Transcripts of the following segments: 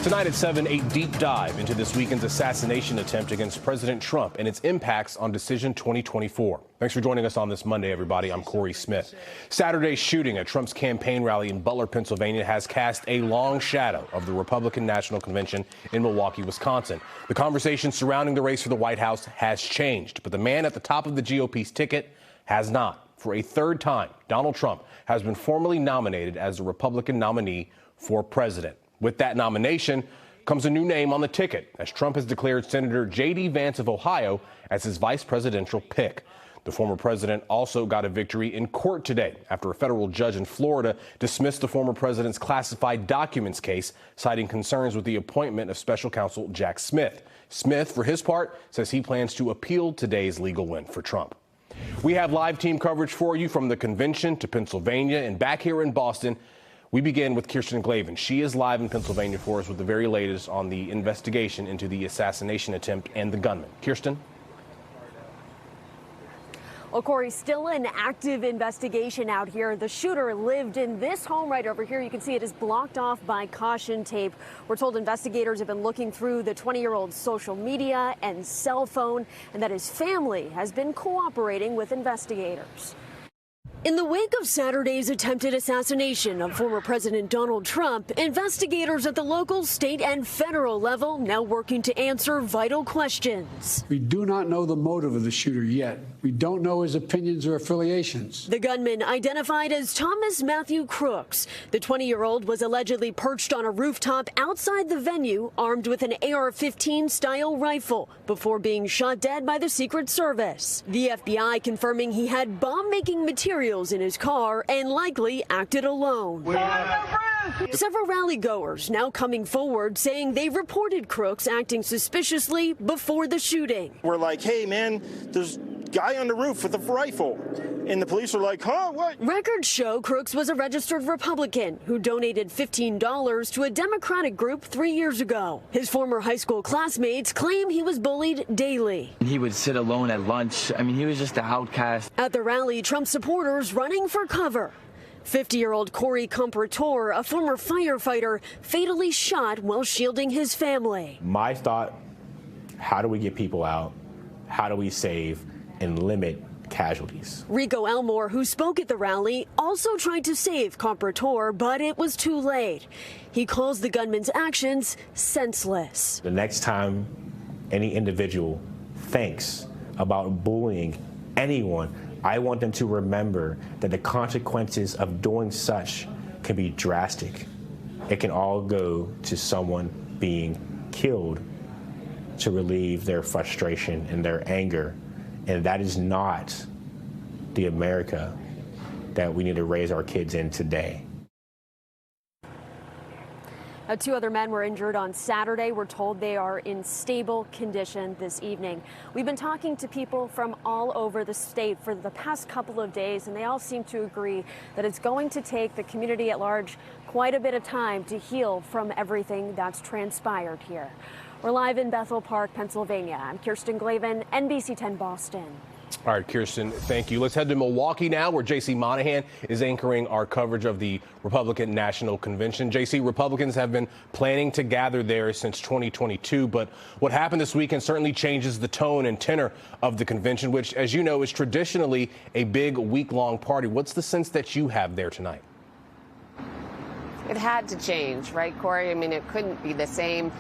Tonight at 7, a deep dive into this weekend's assassination attempt against President Trump and its impacts on Decision 2024. Thanks for joining us on this Monday, everybody. I'm Corey Smith. Saturday's shooting at Trump's campaign rally in Butler, Pennsylvania has cast a long shadow of the Republican National Convention in Milwaukee, Wisconsin. The conversation surrounding the race for the White House has changed, but the man at the top of the GOP's ticket has not. For a third time, Donald Trump has been formally nominated as the Republican nominee for president. With that nomination comes a new name on the ticket, as Trump has declared Senator J.D. Vance of Ohio as his vice presidential pick. The former president also got a victory in court today after a federal judge in Florida dismissed the former president's classified documents case, citing concerns with the appointment of special counsel Jack Smith. Smith, for his part, says he plans to appeal today's legal win for Trump. We have live team coverage for you from the convention to Pennsylvania and back here in Boston. We begin with Kirsten Glavin. She is live in Pennsylvania for us with the very latest on the investigation into the assassination attempt and the gunman. Kirsten? Well, Corey, still an active investigation out here. The shooter lived in this home right over here. You can see it is blocked off by caution tape. We're told investigators have been looking through the 20-year-old's social media and cell phone, and that his family has been cooperating with investigators. In the wake of Saturday's attempted assassination of former President Donald Trump, investigators at the local, state, and federal level now working to answer vital questions. We do not know the motive of the shooter yet. We don't know his opinions or affiliations. The gunman, identified as Thomas Matthew Crooks. The 20-year-old was allegedly perched on a rooftop outside the venue, armed with an AR-15 style rifle, before being shot dead by the Secret Service. The FBI confirming he had bomb-making materials in his car and likely acted alone. Several rally goers now coming forward saying they reported Crooks acting suspiciously before the shooting. We're like, hey man, there's a guy on the roof with a rifle. And the police are like, huh, what? Records show Crooks was a registered Republican who donated $15 to a Democratic group 3 years ago. His former high school classmates claim he was bullied daily. He would sit alone at lunch. I mean, he was just an outcast. At the rally, Trump supporters running for cover. 50-year-old Corey Comprator, a former firefighter, fatally shot while shielding his family. My thought, how do we get people out? How do we save and limit casualties? Rico Elmore, who spoke at the rally, also tried to save Comprator, but it was too late. He calls the gunman's actions senseless. The next time any individual thinks about bullying anyone, I want them to remember that the consequences of doing such can be drastic. It can all go to someone being killed to relieve their frustration and their anger. And that is not the America that we need to raise our kids in today. Now, 2 other men were injured on Saturday. We're told they are in stable condition this evening. We've been talking to people from all over the state for the past couple of days, and they all seem to agree that it's going to take the community at large quite a bit of time to heal from everything that's transpired here. We're live in Bethel Park, Pennsylvania. I'm Kirsten Glavin, NBC 10 Boston. All right, Kirsten, thank you. Let's head to Milwaukee now, where J.C. Monahan is anchoring our coverage of the Republican National Convention. J.C., Republicans have been planning to gather there since 2022, but what happened this weekend certainly changes the tone and tenor of the convention, which, as you know, is traditionally a big week-long party. What's the sense that you have there tonight? It had to change, right, Corey? I mean, it couldn't be the same.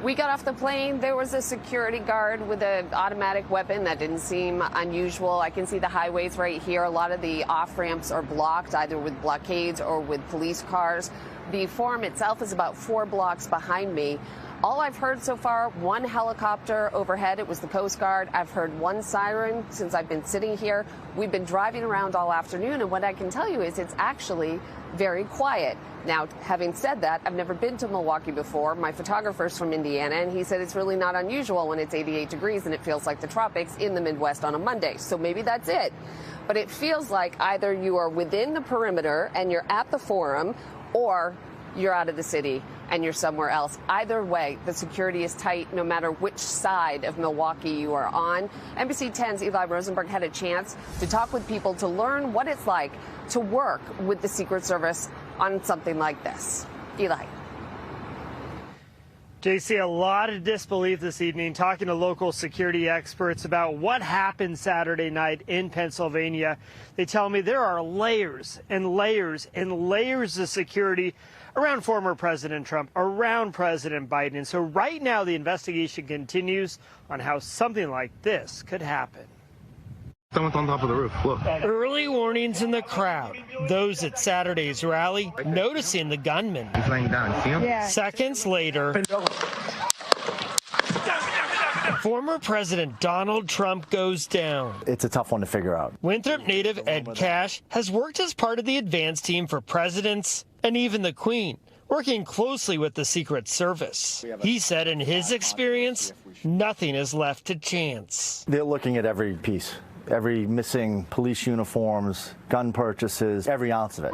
We got off the plane, there was a security guard with an automatic weapon. That didn't seem unusual. I can see the highways right here. A lot of the off-ramps are blocked, either with blockades or with police cars. The forum itself is about 4 blocks behind me. All I've heard so far, 1 helicopter overhead. It was the Coast Guard. I've heard 1 siren since I've been sitting here. We've been driving around all afternoon, and what I can tell you is it's actually very quiet. Now, having said that, I've never been to Milwaukee before. My photographer's from Indiana, and he said it's really not unusual when it's 88 degrees and it feels like the tropics in the Midwest on a Monday. So maybe that's it. But it feels like either you are within the perimeter and you're at the forum, or you're out of the city and you're somewhere else. Either way, the security is tight no matter which side of Milwaukee you are on. NBC 10's Eli Rosenberg had a chance to talk with people to learn what it's like to work with the Secret Service on something like this. Eli. JC, a lot of disbelief this evening, talking to local security experts about what happened Saturday night in Pennsylvania. They tell me there are layers and layers and layers of security around former President Trump, around President Biden. And so right now the investigation continues on how something like this could happen. Someone's on top of the roof. Look. Early warnings in the crowd. Those at Saturday's rally noticing the gunman. He's laying down. See him? Yeah. Seconds later, former President Donald Trump goes down. It's a tough one to figure out. Winthrop native Ed Cash has worked as part of the advance team for presidents and even the Queen, working closely with the Secret Service. He said in his experience, nothing is left to chance. They're looking at every piece. Every missing police uniforms, gun purchases, every ounce of it.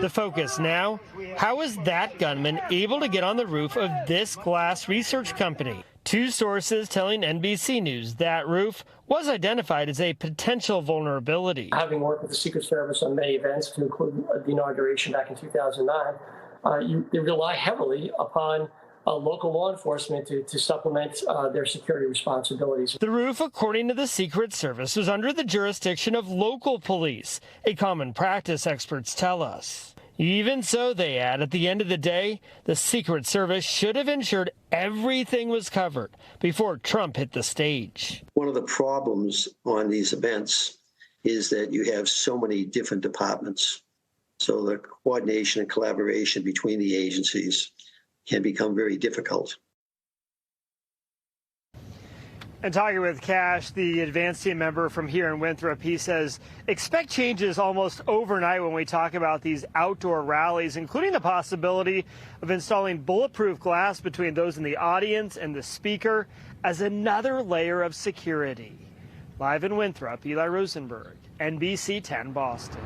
The focus now, how is that gunman able to get on the roof of this glass research company? Two sources telling NBC News that roof was identified as a potential vulnerability. Having worked with the Secret Service on many events, to include the inauguration back in 2009, they rely heavily upon local law enforcement to supplement their security responsibilities. The roof, according to the Secret Service, was under the jurisdiction of local police, a common practice, experts tell us. Even so, they add, at the end of the day, the Secret Service should have ensured everything was covered before Trump hit the stage. One of the problems on these events is that you have so many different departments. So the coordination and collaboration between the agencies can become very difficult. And talking with Cash, the advance team member from here in Winthrop, he says, expect changes almost overnight when we talk about these outdoor rallies, including the possibility of installing bulletproof glass between those in the audience and the speaker as another layer of security. Live in Winthrop, Eli Rosenberg, NBC 10 Boston.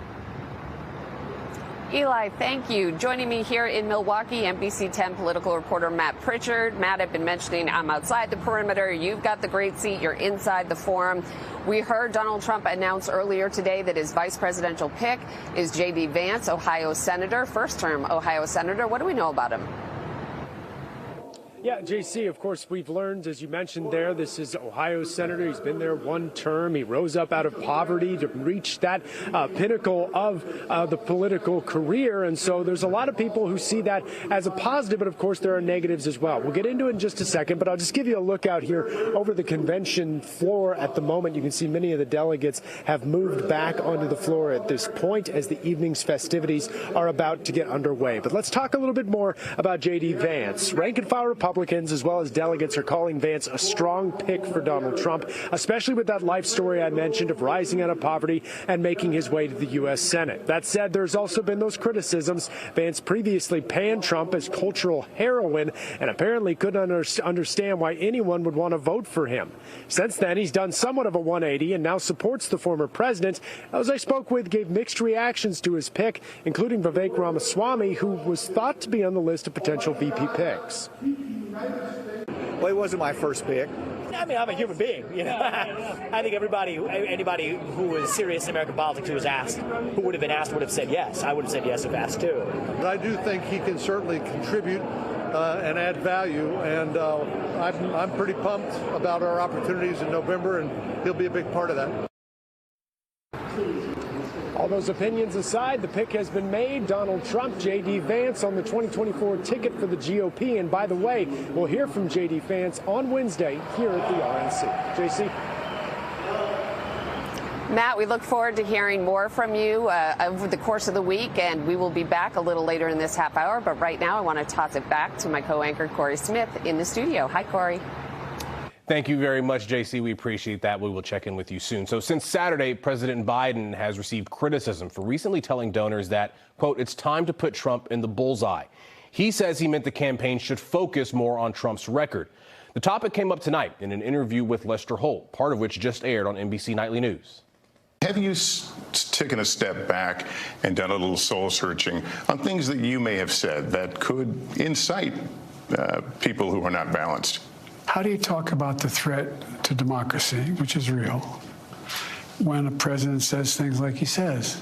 Eli, thank you. Joining me here in Milwaukee, NBC 10 political reporter Matt Pritchard. Matt, I've been mentioning I'm outside the perimeter. You've got the great seat. You're inside the forum. We heard Donald Trump announce earlier today that his vice presidential pick is J.D. Vance, Ohio Senator, first-term Ohio Senator. What do we know about him? Yeah, JC, of course, we've learned, as you mentioned there, this is Ohio Senator. He's been there one term. He rose up out of poverty to reach that pinnacle of the political career. And so there's a lot of people who see that as a positive, but of course there are negatives as well. We'll get into it in just a second, but I'll just give you a look out here over the convention floor at the moment. You can see many of the delegates have moved back onto the floor at this point as the evening's festivities are about to get underway. But let's talk a little bit more about J.D. Vance. Rank and file Republicans as well as delegates are calling Vance a strong pick for Donald Trump, especially with that life story I mentioned of rising out of poverty and making his way to the U.S. Senate. That said, there's also been those criticisms. Vance previously panned Trump as cultural heroin and apparently couldn't understand why anyone would want to vote for him. Since then, he's done somewhat of a 180 and now supports the former president. Those I spoke with gave mixed reactions to his pick, including Vivek Ramaswamy, who was thought to be on the list of potential VP picks. Well, it wasn't my first pick. I mean, I'm a human being, you know. I think anybody who is serious in American politics who was asked, who would have been asked, would have said yes. I would have said yes if asked too. But I do think he can certainly contribute and add value, and I'm pretty pumped about our opportunities in November, and he'll be a big part of that. All those opinions aside, the pick has been made. Donald Trump, J.D. Vance on the 2024 ticket for the GOP. And by the way, we'll hear from J.D. Vance on Wednesday here at the RNC. J.C. Matt, we look forward to hearing more from you over the course of the week, and we will be back a little later in this half hour. But right now, I want to toss it back to my co-anchor, Corey Smith, in the studio. Hi, Corey. Thank you very much, JC. We appreciate that. We will check in with you soon. So since Saturday, President Biden has received criticism for recently telling donors that, quote, it's time to put Trump in the bullseye. He says he meant the campaign should focus more on Trump's record. The topic came up tonight in an interview with Lester Holt, part of which just aired on NBC Nightly News. Have you taken a step back and done a little soul searching on things that you may have said that could incite people who are not balanced? How do you talk about the threat to democracy, which is real, when a president says things like he says?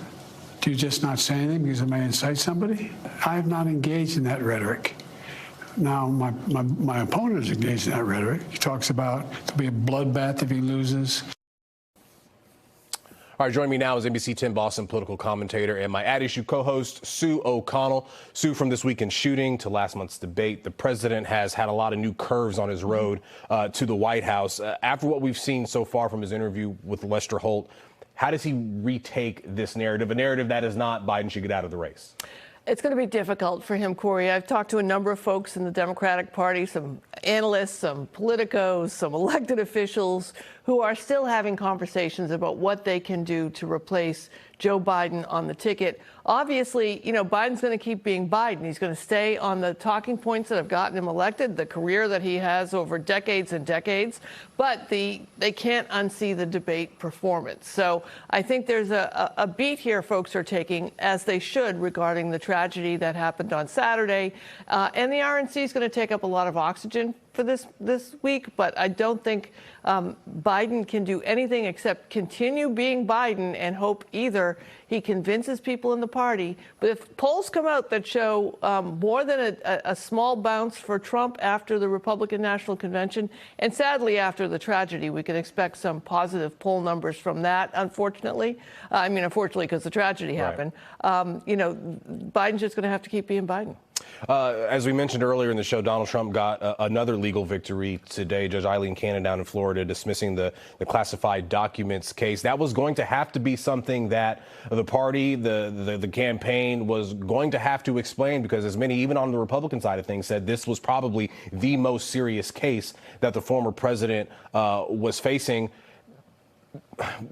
Do you just not say anything because it may incite somebody? I have not engaged in that rhetoric. Now, my opponent is engaged in that rhetoric. He talks about there'll be a bloodbath if he loses. All right, joining me now is NBC 10 Boston political commentator and my At Issue co-host, Sue O'Connell. Sue, from this weekend's shooting to last month's debate, the president has had a lot of new curves on his road to the White House. After what we've seen so far from his interview with Lester Holt, how does he retake this narrative, a narrative that is not Biden should get out of the race? It's going to be difficult for him, Corey. I've talked to a number of folks in the Democratic Party, some analysts, some politicos, some elected officials who are still having conversations about what they can do to replace Joe Biden on the ticket. Obviously, you know, Biden's going to keep being Biden. He's going to stay on the talking points that have gotten him elected, the career that he has over decades and decades, but they can't unsee the debate performance. So I think there's a beat here folks are taking, as they should, regarding the tragedy that happened on Saturday. And the RNC is going to take up a lot of oxygen for this week, but I don't think Biden can do anything except continue being Biden and hope either he convinces people in the party. But if polls come out that show more than a small bounce for Trump after the Republican National Convention, and sadly after the tragedy, we can expect some positive poll numbers from that, unfortunately. I mean, unfortunately, because the tragedy happened. You know, Biden's just going to have to keep being Biden. As we mentioned earlier in the show, Donald Trump got another legal victory today. Judge Eileen Cannon down in Florida dismissing the classified documents case. That was going to have to be something that the party, the campaign was going to have to explain, because as many, even on the Republican side of things, said this was probably the most serious case that the former president was facing.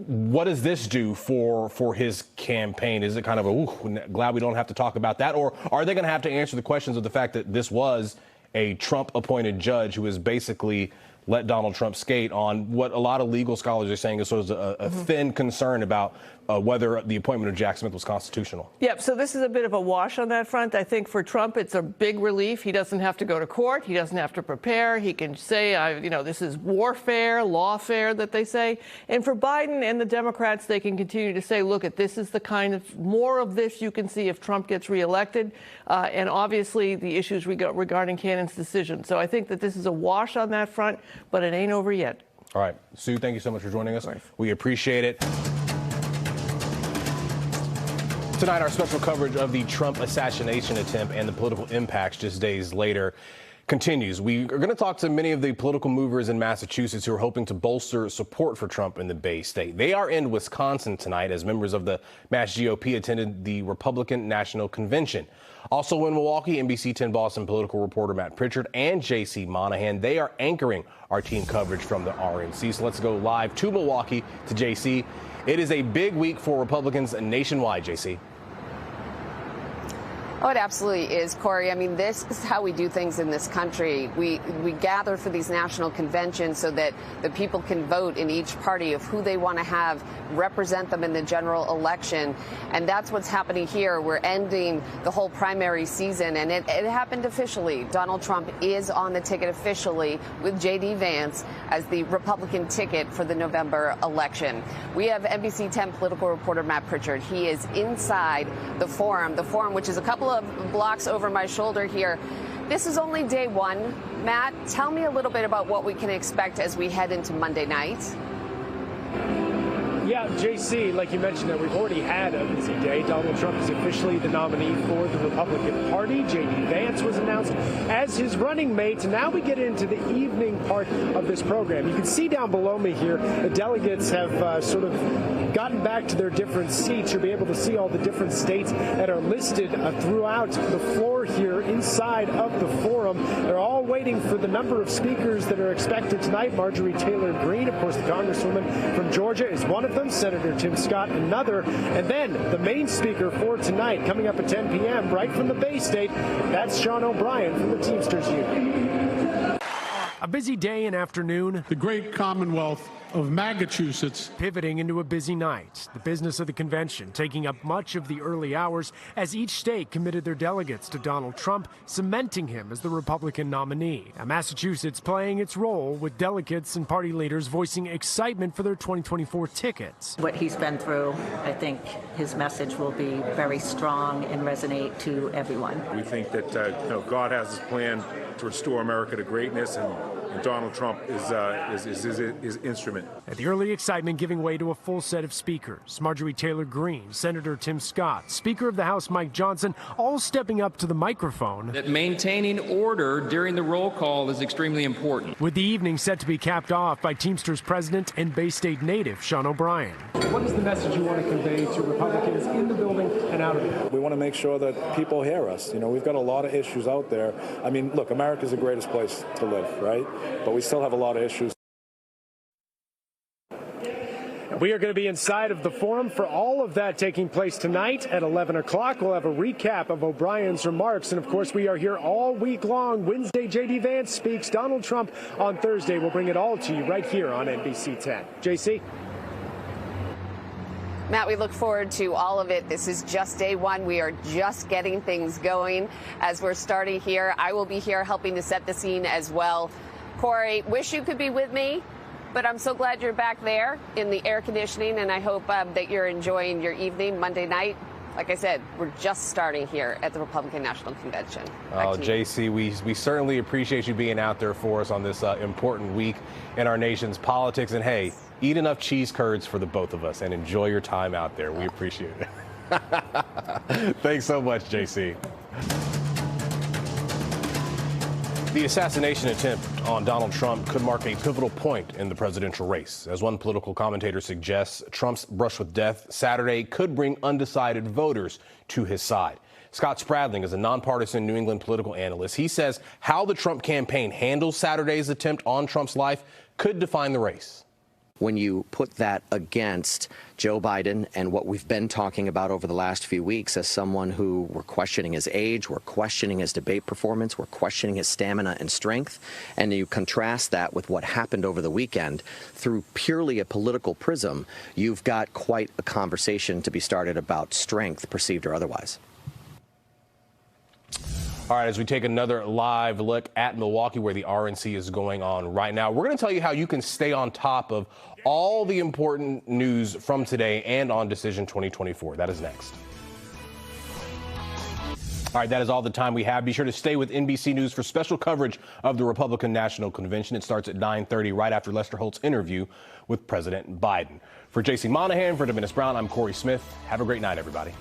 What does this do for his campaign? Is it kind of a, glad we don't have to talk about that? Or are they going to have to answer the questions of the fact that this was a Trump-appointed judge who has basically let Donald Trump skate on what a lot of legal scholars are saying is sort of a thin concern about whether the appointment of Jack Smith was constitutional? Yep. So this is a bit of a wash on that front. I think for Trump, it's a big relief. He doesn't have to go to court. He doesn't have to prepare. He can say, you know, this is warfare, lawfare that they say. And for Biden and the Democrats, they can continue to say, look, this is the kind of more of this you can see if Trump gets reelected. And obviously the issues regarding Cannon's decision. So I think that this is a wash on that front, but it ain't over yet. All right. Sue, thank you so much for joining us. We appreciate it. Tonight, our special coverage of the Trump assassination attempt and the political impacts just days later continues. We are going to talk to many of the political movers in Massachusetts who are hoping to bolster support for Trump in the Bay State. They are in Wisconsin tonight as members of the Mass GOP attended the Republican National Convention. Also in Milwaukee, NBC 10 Boston political reporter Matt Pritchard and J.C. Monahan. They are anchoring our team coverage from the RNC. So let's go live to Milwaukee to J.C. It is a big week for Republicans nationwide, J.C. Oh, it absolutely is, Corey. I mean, this is how we do things in this country. We gather for these national conventions so that the people can vote in each party of who they want to have represent them in the general election. And that's what's happening here. We're ending the whole primary season, and it happened officially. Donald Trump is on the ticket officially with J.D. Vance as the Republican ticket for the November election. We have NBC 10 political reporter Matt Pritchard. He is inside the forum which is a couple of blocks over my shoulder here. This is only day one. Matt, tell me a little bit about what we can expect as we head into Monday night. Yeah, JC, like you mentioned, that we've already had a busy day. Donald Trump is officially the nominee for the Republican Party. J.D. Vance was announced as his running mate. Now we get into the evening part of this program. You can see down below me here, the delegates have sort of gotten back to their different seats. You'll be able to see all the different states that are listed throughout the floor here inside of the forum. They're all waiting for the number of speakers that are expected tonight. Marjorie Taylor Greene, of course, the Congresswoman from Georgia, is one of them. Senator Tim Scott, another. And then the main speaker for tonight, coming up at 10 p.m., right from the Bay State, that's Sean O'Brien from the Teamsters Union. A busy day and afternoon. The great Commonwealth of Massachusetts. Pivoting into a busy night, the business of the convention taking up much of the early hours as each state committed their delegates to Donald Trump, cementing him as the Republican nominee. Now, Massachusetts playing its role with delegates and party leaders voicing excitement for their 2024 tickets. What he's been through, I think his message will be very strong and resonate to everyone. We think that God has his plan to restore America to greatness, and Donald Trump is his instrument. And the early excitement giving way to a full set of speakers. Marjorie Taylor Greene, Senator Tim Scott, Speaker of the House Mike Johnson, all stepping up to the microphone. That maintaining order during the roll call is extremely important. With the evening set to be capped off by Teamsters President and Bay State native Sean O'Brien. What is the message you want to convey to Republicans in the building and out of it? We want to make sure that people hear us. You know, we've got a lot of issues out there. I mean, look, America's the greatest place to live, right? But we still have a lot of issues. We are going to be inside of the forum for all of that taking place tonight at 11 o'clock. We'll have a recap of O'Brien's remarks. And, of course, we are here all week long. Wednesday, J.D. Vance speaks. Donald Trump on Thursday. We'll bring it all to you right here on NBC 10. J.C.? Matt, we look forward to all of it. This is just day one. We are just getting things going as we're starting here. I will be here helping to set the scene as well. Corey, wish you could be with me, but I'm so glad you're back there in the air conditioning, and I hope that you're enjoying your evening Monday night. Like I said, we're just starting here at the Republican National Convention. Oh, JC, we certainly appreciate you being out there for us on this important week in our nation's politics. And hey, eat enough cheese curds for the both of us and enjoy your time out there. We appreciate it. Thanks so much, JC. The assassination attempt on Donald Trump could mark a pivotal point in the presidential race. As one political commentator suggests, Trump's brush with death Saturday could bring undecided voters to his side. Scott Spradling is a nonpartisan New England political analyst. He says how the Trump campaign handles Saturday's attempt on Trump's life could define the race. When you put that against Joe Biden and what we've been talking about over the last few weeks as someone who we're questioning his age, we're questioning his debate performance, we're questioning his stamina and strength, and you contrast that with what happened over the weekend through purely a political prism, you've got quite a conversation to be started about strength, perceived or otherwise. All right, as we take another live look at Milwaukee, where the RNC is going on right now, we're going to tell you how you can stay on top of all the important news from today and on Decision 2024. That is next. All right, that is all the time we have. Be sure to stay with NBC News for special coverage of the Republican National Convention. It starts at 9:30 right after Lester Holt's interview with President Biden. For J.C. Monahan, for Dennis Brown, I'm Corey Smith. Have a great night, everybody.